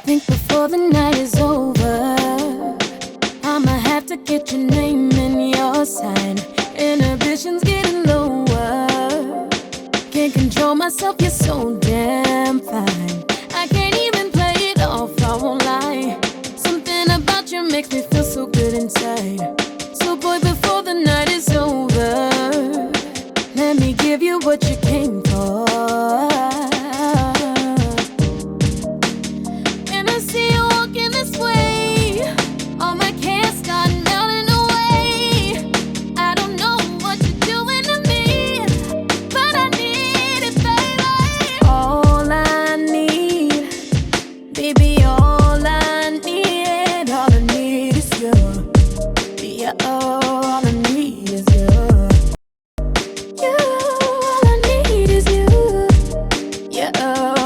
think before the night is over, I'ma have to get your name in your sign. Inhibitions getting lower. Can't control myself, you're so damn